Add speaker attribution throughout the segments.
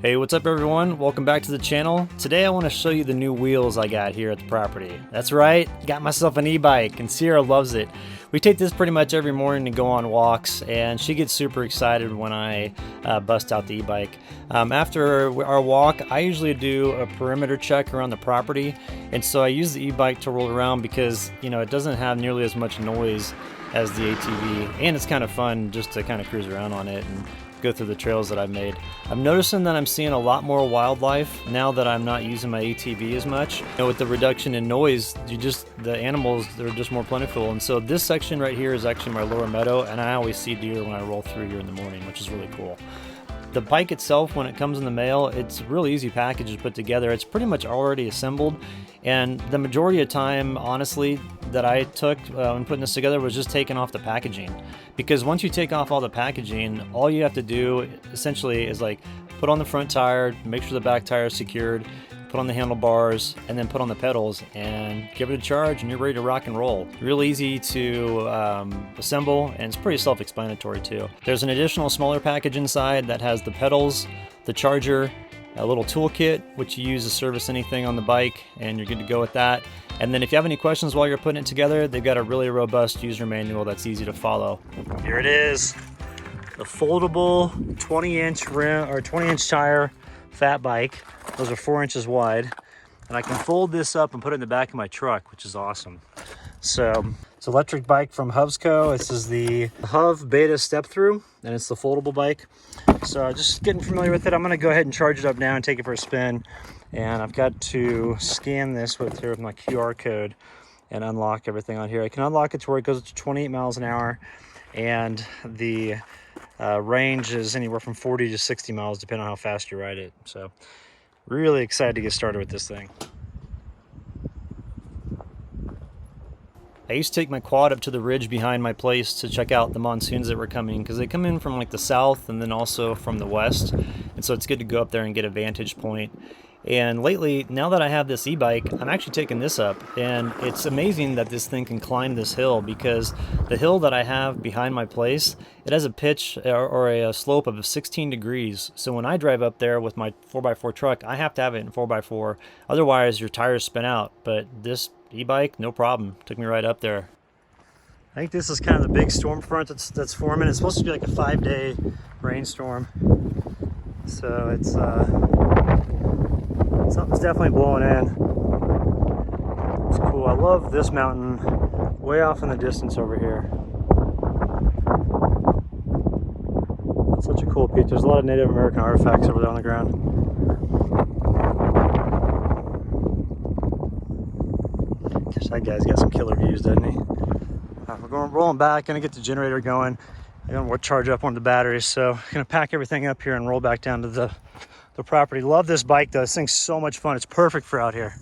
Speaker 1: Hey, what's up everyone? Welcome back to the channel. Today I want to show you the new wheels I got here at the property. That's right, got myself an e-bike and Sierra loves it. We take this pretty much every morning to go on walks and she gets super excited when I bust out the e-bike. After our walk, I usually do a perimeter check around the property, and so I use the e-bike to roll around because, you know, it doesn't have nearly as much noise as the ATV, and it's kind of fun just to kind of cruise around on it and go through the trails that I've made. I'm noticing that I'm seeing a lot more wildlife now that I'm not using my ATV as much. You know, with the reduction in noise, the animals, they're just more plentiful. And so this section right here is actually my lower meadow, and I always see deer when I roll through here in the morning, which is really cool. The bike itself, when it comes in the mail, it's a really easy package to put together. It's pretty much already assembled, and the majority of time, honestly, that I took when putting this together was just taking off the packaging. Because once you take off all the packaging, all you have to do essentially is like put on the front tire, make sure the back tire is secured, put on the handlebars, and then put on the pedals and give it a charge, and you're ready to rock and roll. Real easy to assemble, and it's pretty self-explanatory too. There's an additional smaller package inside that has the pedals, the charger, a little toolkit which you use to service anything on the bike, and you're good to go with that. And then if you have any questions while you're putting it together, they've got a really robust user manual that's easy to follow. Here it is, the foldable 20-inch rim or 20-inch tire fat bike. Those are 4 inches wide, and I can fold this up and put it in the back of my truck, which is awesome. So it's an electric bike from Hovsco. This is the HovBeta step through, and it's the foldable bike. So just getting familiar with it. I'm gonna go ahead and charge it up now and take it for a spin. And I've got to scan this with my QR code and unlock everything on here. I can unlock it to where it goes to 28 miles an hour, and the range is anywhere from 40 to 60 miles depending on how fast you ride it. So really excited to get started with this thing. I used to take my quad up to the ridge behind my place to check out the monsoons that were coming, because they come in from like the south and then also from the west, and so it's good to go up there and get a vantage point. And lately, now that I have this e-bike, I'm actually taking this up, and it's amazing that this thing can climb this hill, because the hill that I have behind my place, it has a pitch or a slope of 16 degrees. So when I drive up there with my 4x4 truck, I have to have it in 4x4, otherwise your tires spin out. But this e-bike, no problem, took me right up there. I think this is kind of the big storm front that's forming. It's supposed to be like a 5-day rainstorm, so it's something's definitely blowing in. It's cool. I love this mountain way off in the distance over here. It's such a cool peak. There's a lot of Native American artifacts over there on the ground. Gosh, that guy's got some killer views, doesn't he? We're rolling back, gonna get the generator going. I'm gonna charge up one of the batteries, so I'm gonna pack everything up here and roll back down to the property. Love this bike though. This thing's so much fun. It's perfect for out here.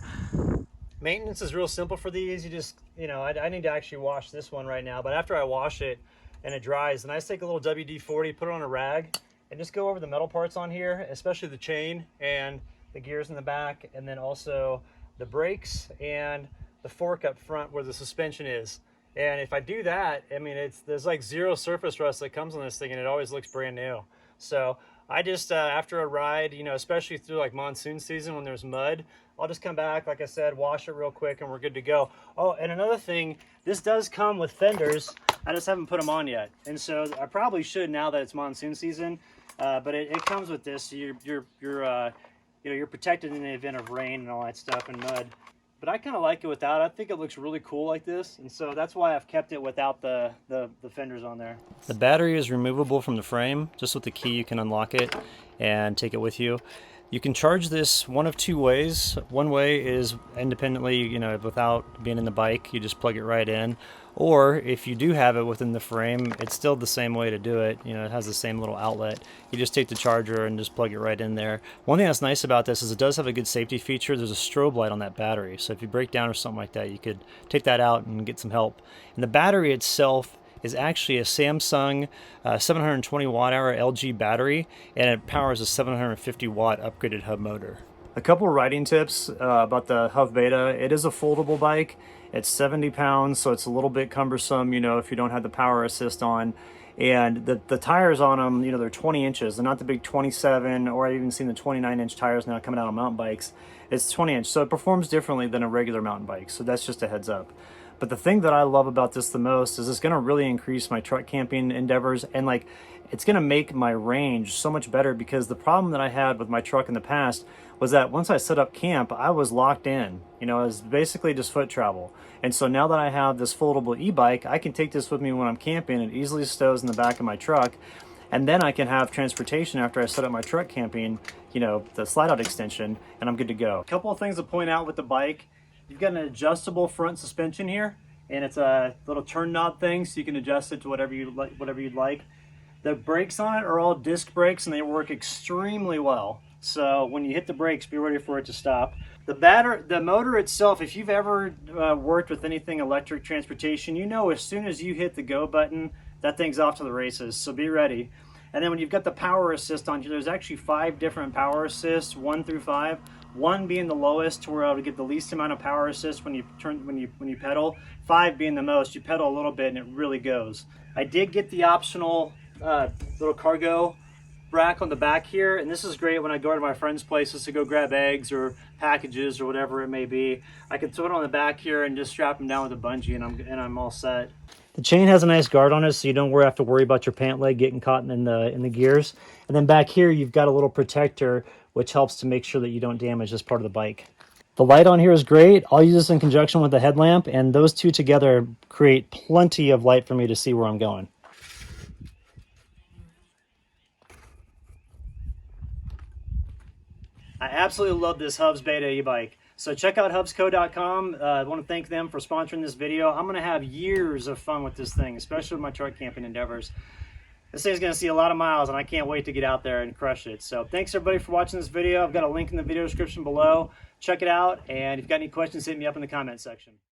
Speaker 1: Maintenance is real simple for these. You just, you know, I need to actually wash this one right now, but after I wash it and it dries, then I just take a little WD-40, put it on a rag, and just go over the metal parts on here, especially the chain and the gears in the back, and then also the brakes and the fork up front where the suspension is. And if I do that, I mean, there's like zero surface rust that comes on this thing, and it always looks brand new. So I just, after a ride, you know, especially through like monsoon season when there's mud, I'll just come back, like I said, wash it real quick, and we're good to go. Oh, and another thing, this does come with fenders. I just haven't put them on yet. And so I probably should now that it's monsoon season, but it comes with this. So you're protected in the event of rain and all that stuff and mud. But I kind of like it without. I think it looks really cool like this, and so that's why I've kept it without the fenders on there. The battery is removable from the frame. Just with the key you can unlock it and take it with you. You can charge this one of two ways. One way is independently, you know, without being in the bike, you just plug it right in. Or if you do have it within the frame, it's still the same way to do it. You know, it has the same little outlet. You just take the charger and just plug it right in there. One thing that's nice about this is it does have a good safety feature. There's a strobe light on that battery. So if you break down or something like that, you could take that out and get some help. And the battery itself is actually a Samsung 720 watt hour LG battery, and it powers a 750 watt upgraded hub motor. A couple riding tips about the HovBeta. It is a foldable bike. It's 70 pounds, so it's a little bit cumbersome, you know, if you don't have the power assist on. And the tires on them, you know, they're 20 inches. They're not the big 27, or I've even seen the 29-inch tires now coming out on mountain bikes. It's 20-inch, so it performs differently than a regular mountain bike. So that's just a heads up. But the thing that I love about this the most is it's going to really increase my truck camping endeavors, and like it's going to make my range so much better, because the problem that I had with my truck in the past was that once I set up camp, I was locked in. You know, it was basically just foot travel. And so now that I have this foldable e-bike, I can take this with me when I'm camping. It easily stows in the back of my truck. And then I can have transportation after I set up my truck camping, you know, the slide out extension, and I'm good to go. A couple of things to point out with the bike. You've got an adjustable front suspension here, and it's a little turn knob thing, so you can adjust it to whatever you'd like. The brakes on it are all disc brakes, and they work extremely well. So when you hit the brakes, be ready for it to stop. The motor itself, if you've ever worked with anything electric transportation, you know as soon as you hit the go button, that thing's off to the races, so be ready. And then when you've got the power assist on here, there's actually 5 different power assists, 1 through 5. 1 being the lowest, to where I would get the least amount of power assist when you pedal. 5 being the most. You pedal a little bit and it really goes. I did get the optional little cargo rack on the back here, and this is great when I go to my friends' places to go grab eggs or packages or whatever it may be. I can throw it on the back here and just strap them down with a bungee, and I'm all set. The chain has a nice guard on it, so you don't have to worry about your pant leg getting caught in the gears. And then back here, you've got a little protector, which helps to make sure that you don't damage this part of the bike. The light on here is great. I'll use this in conjunction with the headlamp, and those two together create plenty of light for me to see where I'm going. I absolutely love this HovBeta e-bike. So check out Hovsco.com. I want to thank them for sponsoring this video. I'm going to have years of fun with this thing, especially with my truck camping endeavors. This thing's going to see a lot of miles, and I can't wait to get out there and crush it. So thanks everybody for watching this video. I've got a link in the video description below. Check it out, and if you've got any questions, hit me up in the comment section.